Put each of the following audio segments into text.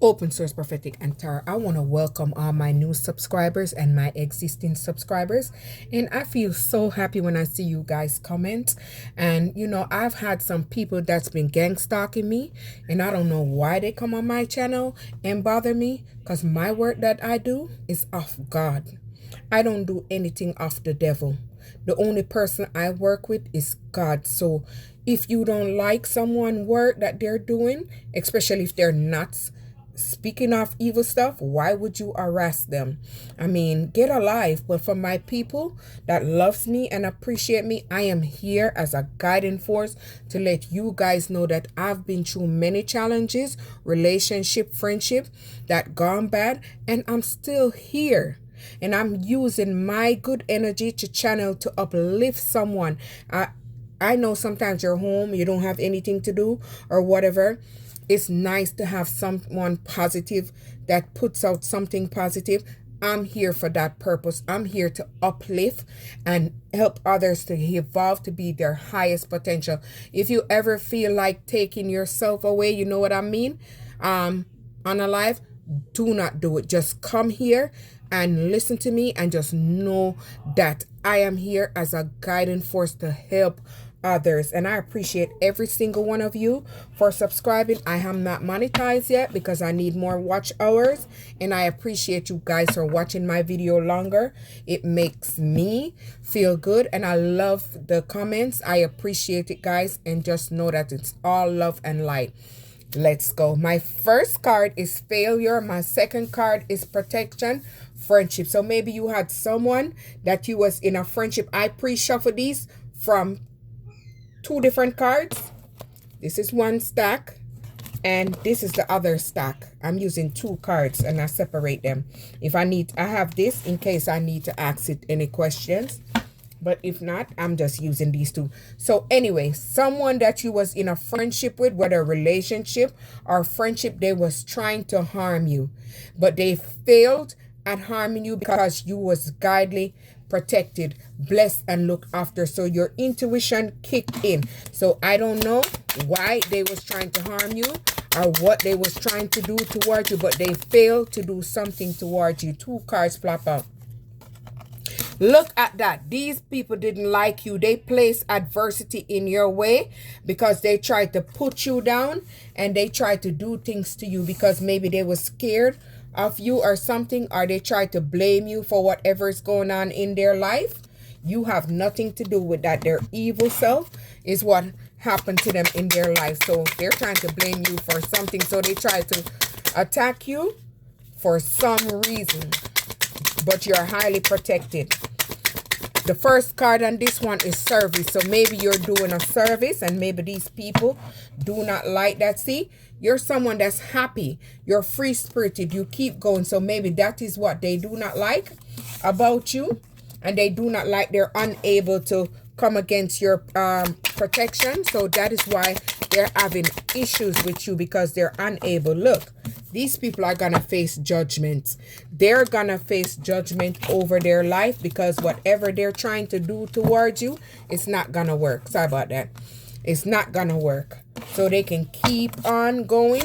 Open Source Prophetic and Tarot. I want to welcome all my new subscribers and my existing subscribers. And I feel so happy when I see you guys comment. And, you know, I've had some people that's been gang stalking me. And I don't know why they come on my channel and bother me. Because my work that I do is of God. I don't do anything of the devil. The only person I work with is God. So if you don't like someone's work that they're doing, especially if they're not speaking of evil stuff, why would you harass them? I mean, get a life. But for my people that loves me and appreciate me, I am here as a guiding force to let you guys know that I've been through many challenges, relationship, friendship that gone bad, and I'm still here. And I'm using my good energy to channel to uplift someone. I know sometimes you're home, you don't have anything to do or whatever. It's nice to have someone positive that puts out something positive. I'm here for that purpose. I'm here to uplift and help others to evolve to be their highest potential. If you ever feel like taking yourself away, you know what I mean? On a life, do not do it. Just come here and listen to me and just know that I am here as a guiding force to help others. And I appreciate every single one of you for subscribing. I am not monetized yet because I need more watch hours, and I appreciate you guys for watching my video longer. It makes me feel good, and I love the comments. I appreciate it, guys, and just know that it's all love and light. Let's go. My first card is failure. My second card is protection, friendship. So maybe you had someone that you was in a friendship. I pre-shuffle these from two different cards. This is one stack and this is the other stack. I'm using two cards and I separate them. If I need, I have this in case I need to ask it any questions. But if not, I'm just using these two. So anyway, someone that you was in a friendship with, whether relationship or friendship, they was trying to harm you. But they failed at harming you because you was godly, protected, blessed, and looked after. So your intuition kicked in. So I don't know why they was trying to harm you or what they was trying to do towards you, but they failed to do something towards you. Two cards flop out. Look at that. These people didn't like you. They placed adversity in your way because they tried to put you down and they tried to do things to you because maybe they were scared of you or something, or they tried to blame you for whatever is going on in their life. You have nothing to do with that. Their evil self is what happened to them in their life. So they're trying to blame you for something. So they try to attack you for some reason, but you're highly protected. The first card on this one is service. So maybe you're doing a service and maybe these people do not like that. See, you're someone that's happy. You're free-spirited. You keep going. So maybe that is what they do not like about you. And they do not like, they're unable to come against your protection. So that is why they're having issues with you, because they're unable. Look, these people are going to face judgment. They're going to face judgment over their life because whatever they're trying to do towards you, it's not going to work. Sorry about that. It's not going to work. So they can keep on going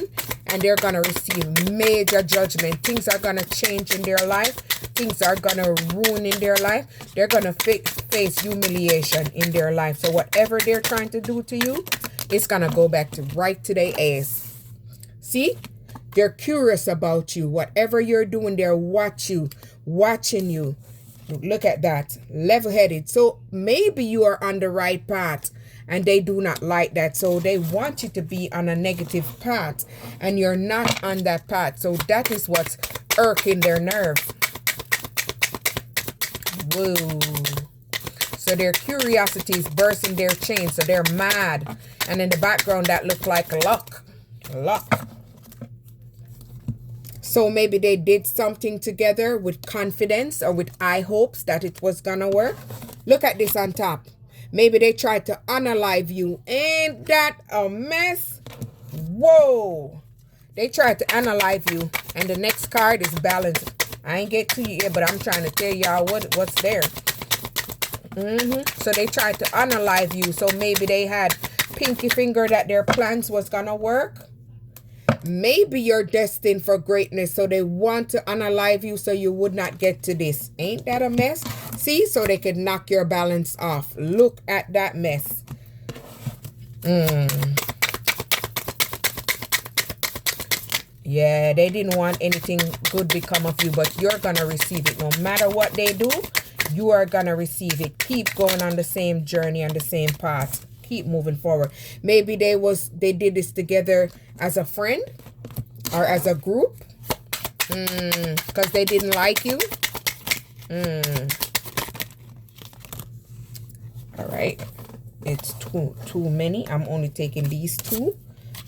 and they're going to receive major judgment. Things are going to change in their life. Things are going to ruin in their life. They're going to face humiliation in their life. So whatever they're trying to do to you, it's going to go back to right to their ass. See? They're curious about you. Whatever you're doing, they're watching you. Look at that. Level-headed. So maybe you are on the right path and they do not like that. So they want you to be on a negative path and you're not on that path. So that is what's irking their nerve. Whoa. So their curiosity is bursting their chains. So they're mad. And in the background, that looked like luck. Luck. So maybe they did something together with confidence or with high hopes that it was gonna work. Look at this on top. Maybe they tried to unalive you. Ain't that a mess? Whoa. They tried to unalive you. And the next card is balance. I ain't get to you yet, but I'm trying to tell y'all what's there. So they tried to unalive you. So maybe they had pinky finger that their plans was gonna work. Maybe you're destined for greatness, so they want to unalive you so you would not get to this. Ain't that a mess? See, so they could knock your balance off. Look at that mess. Yeah, they didn't want anything good become of you, but you're gonna receive it. No matter what they do, you are gonna receive it. Keep going on the same journey, on the same path. Keep moving forward. Maybe they did this together as a friend or as a group, because they didn't like you. All right, it's too many. I'm only taking these two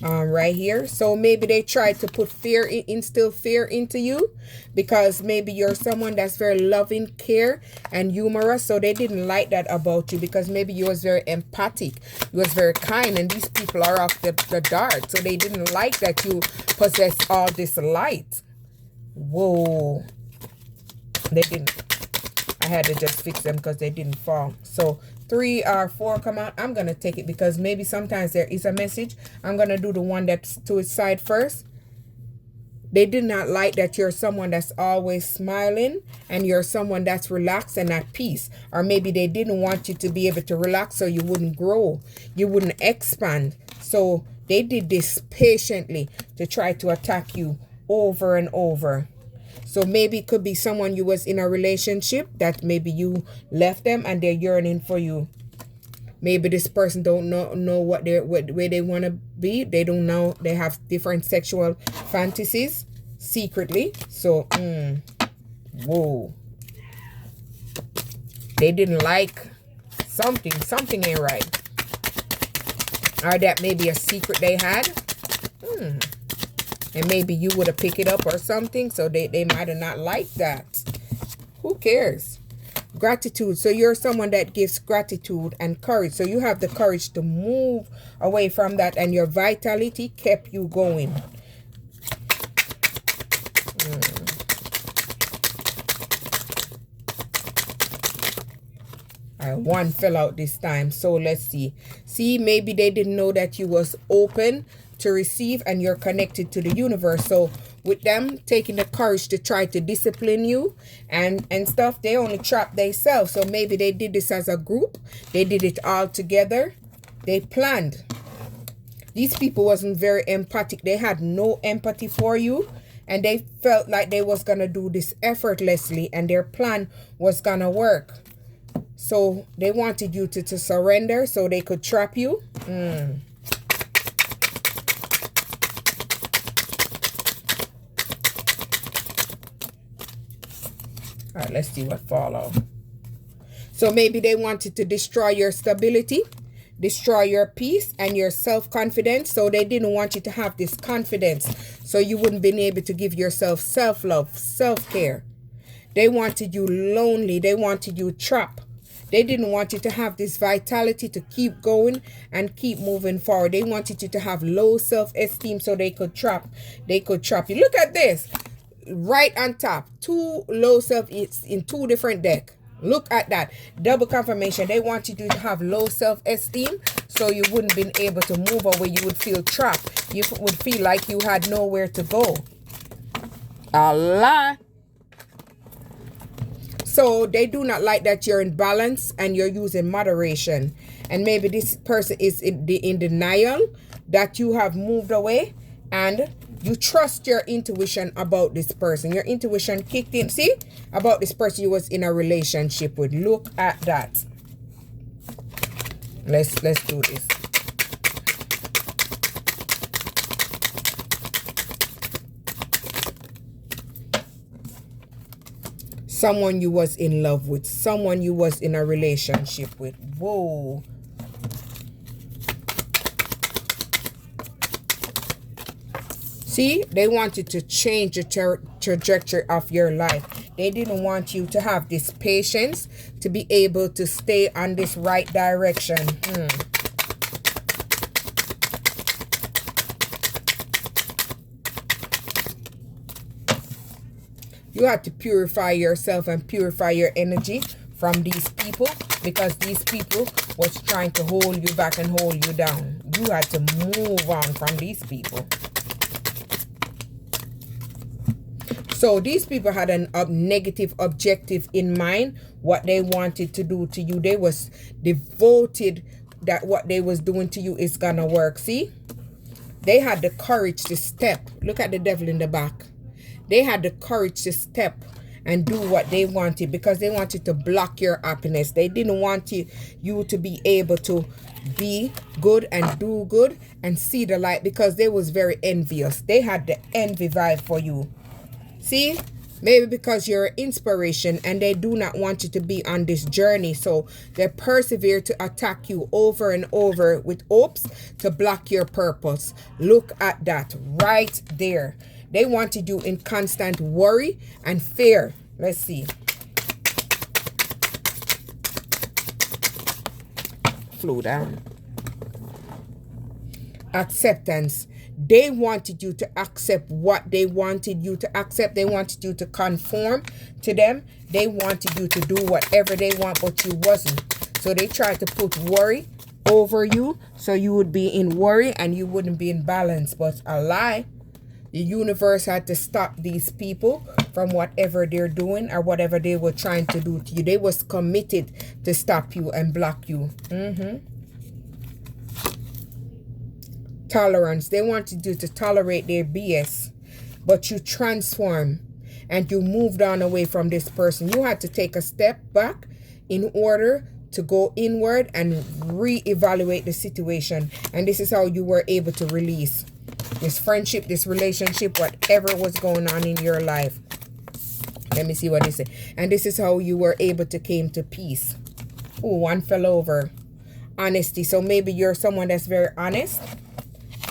right here. So maybe they tried to put fear, instill fear into you, because maybe you're someone that's very loving, care, and humorous. So they didn't like that about you, because maybe you was very empathic, you was very kind, and these people are off the dart. So they didn't like that you possess all this light. Whoa, they didn't. I had to just fix them because they didn't fall. So 3 or 4 come out. I'm going to take it because maybe sometimes there is a message. I'm going to do the one that's to its side first. They did not like that you're someone that's always smiling and you're someone that's relaxed and at peace. Or maybe they didn't want you to be able to relax so you wouldn't grow. You wouldn't expand. So they did this patiently to try to attack you over and over. So maybe it could be someone you was in a relationship that maybe you left them and they're yearning for you. Maybe this person don't know what where they want to be. They don't know. They have different sexual fantasies secretly. So, whoa. They didn't like something. Something ain't right. Or that maybe a secret they had. And maybe you would have picked it up or something. So they might have not liked that. Who cares? Gratitude. So you're someone that gives gratitude and courage. So you have the courage to move away from that. And your vitality kept you going. All right, one fell out this time. So let's see. See, maybe they didn't know that you was open to receive and you're connected to the universe. So with them taking the courage to try to discipline you and stuff, they only trapped themselves. So maybe they did this as a group. They did it all together. They planned. These people wasn't very empathic. They had no empathy for you. And they felt like they was going to do this effortlessly. And their plan was going to work. So they wanted you to surrender so they could trap you. All right, let's see what follows. So maybe they wanted to destroy your stability, destroy your peace and your self-confidence. So they didn't want you to have this confidence. So you wouldn't be able to give yourself self-love, self-care. They wanted you lonely. They wanted you trapped. They didn't want you to have this vitality to keep going and keep moving forward. They wanted you to have low self-esteem so they could trap you. Look at this. Right on top, 2 low self in 2 different deck. Look at that. Double confirmation. They want you to have low self-esteem so you wouldn't be able to move away. You would feel trapped. You would feel like you had nowhere to go. A lot. So they do not like that you're in balance and you're using moderation. And maybe this person is in denial that you have moved away and you trust your intuition about this person. Your intuition kicked in. See? About this person you was in a relationship with. Look at that. Let's do this. Someone you was in love with. Someone you was in a relationship with. Whoa. See, they wanted to change the trajectory of your life. They didn't want you to have this patience to be able to stay on this right direction. You have to purify yourself and purify your energy from these people, because these people was trying to hold you back and hold you down. You had to move on from these people. So these people had a negative objective in mind, what they wanted to do to you. They was devoted that what they was doing to you is gonna work. See, they had the courage to step. Look at the devil in the back. They had the courage to step and do what they wanted because they wanted to block your happiness. They didn't want you to be able to be good and do good and see the light because they was very envious. They had the envy vibe for you. See, maybe because you're an inspiration and they do not want you to be on this journey. So they persevere to attack you over and over with hopes to block your purpose. Look at that right there. They wanted you in constant worry and fear. Let's see. Flow down. Acceptance. They wanted you to accept what they wanted you to accept. They wanted you to conform to them. They wanted you to do whatever they want, but you wasn't. So they tried to put worry over you so you would be in worry and you wouldn't be in balance. But a lie. The universe had to stop these people from whatever they're doing or whatever they were trying to do to you. They was committed to stop you and block you. Tolerance. They wanted you to tolerate their BS, but you transform and you moved on away from this person. You had to take a step back in order to go inward and reevaluate the situation. And this is how you were able to release this friendship, this relationship, whatever was going on in your life. Let me see what they say. And this is how you were able to came to peace. Oh, one fell over. Honesty. So maybe you're someone that's very honest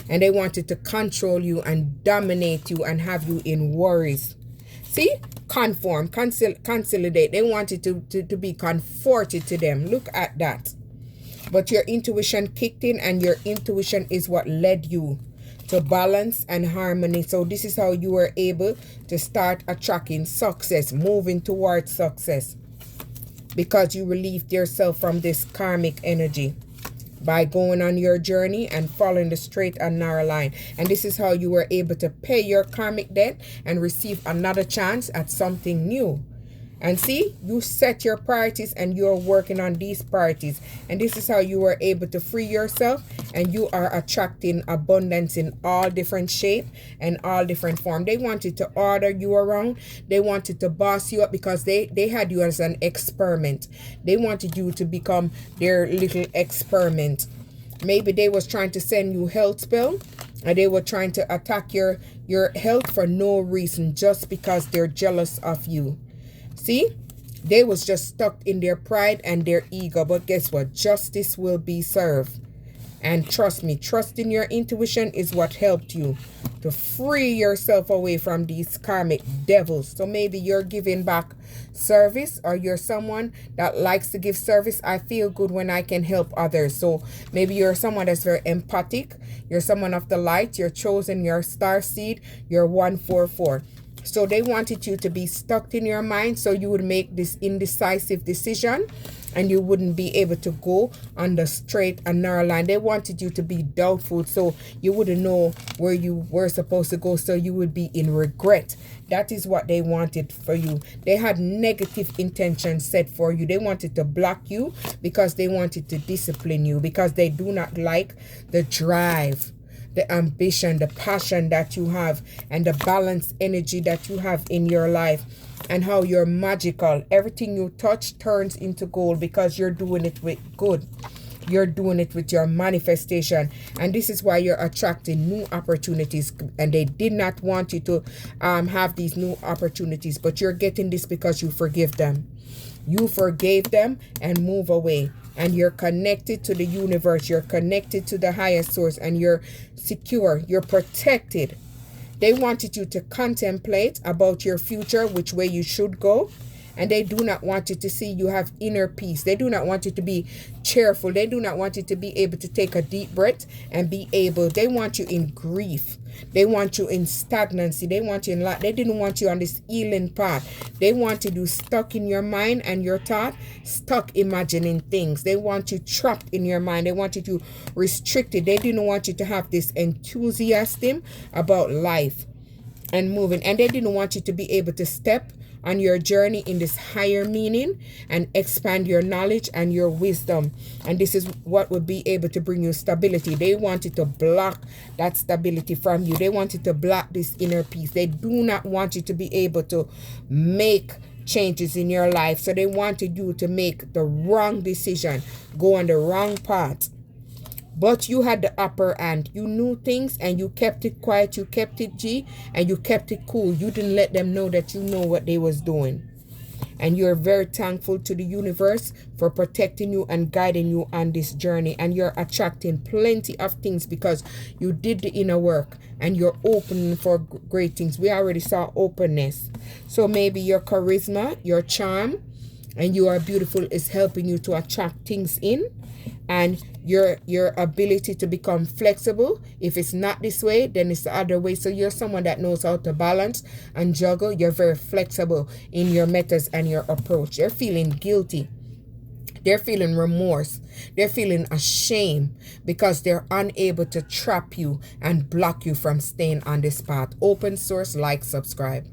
and they wanted to control you and dominate you and have you in worries. See? Conform, consolidate. They wanted to be comforted to them. Look at that. But your intuition kicked in, and your intuition is what led you to balance and harmony. So this is how you were able to start attracting success, moving towards success, because you relieved yourself from this karmic energy by going on your journey and following the straight and narrow line. And this is how you were able to pay your karmic debt and receive another chance at something new. And see, you set your priorities and you're working on these priorities. And this is how you were able to free yourself, and you are attracting abundance in all different shape and all different form. They wanted to order you around. They wanted to boss you up because they had you as an experiment. They wanted you to become their little experiment. Maybe they was trying to send you health spell, and they were trying to attack your health for no reason, just because they're jealous of you. See, they was just stuck in their pride and their ego. But guess what? Justice will be served. And trust me, trusting your intuition is what helped you to free yourself away from these karmic devils. So maybe you're giving back service, or you're someone that likes to give service. I feel good when I can help others. So maybe you're someone that's very empathic. You're someone of the light. You're chosen. You're star seed. You're 144. So they wanted you to be stuck in your mind so you would make this indecisive decision and you wouldn't be able to go on the straight and narrow line. They wanted you to be doubtful so you wouldn't know where you were supposed to go, so you would be in regret. That is what they wanted for you. They had negative intentions set for you. They wanted to block you because they wanted to discipline you, because they do not like the drive, the ambition, the passion that you have, and the balanced energy that you have in your life, and how you're magical. Everything you touch turns into gold because you're doing it with good. You're doing it with your manifestation. And this is why you're attracting new opportunities. And they did not want you to have these new opportunities, but you're getting this because you forgive them. You forgave them and move away. And you're connected to the universe. You're connected to the highest source, and you're secure. You're protected. They wanted you to contemplate about your future, which way you should go. And they do not want you to see you have inner peace. They do not want you to be cheerful. They do not want you to be able to take a deep breath and be able. They want you in grief. They want you in stagnancy. They want you in life. They didn't want you on this healing path. They wanted you stuck in your mind and your thought, stuck imagining things. They want you trapped in your mind. They wanted you restricted. They didn't want you to have this enthusiasm about life. and moving, and they didn't want you to be able to step on your journey in this higher meaning and expand your knowledge and your wisdom. And this is what would be able to bring you stability. They wanted to block that stability from you. They wanted to block this inner peace. They do not want you to be able to make changes in your life. So they wanted you to make the wrong decision, go on the wrong path. But you had the upper hand. You knew things and you kept it quiet. You kept it G, and you kept it cool. You didn't let them know that you know what they was doing. And you're very thankful to the universe for protecting you and guiding you on this journey. And you're attracting plenty of things because you did the inner work and you're open for great things. We already saw openness. So maybe your charisma, your charm, and you are beautiful is helping you to attract things in. And your ability to become flexible. If it's not this way, then it's the other way. So you're someone that knows how to balance and juggle. You're very flexible in your methods and your approach. They're feeling guilty. They're feeling remorse. They're feeling ashamed because they're unable to trap you and block you from staying on this path. Open source, like, subscribe.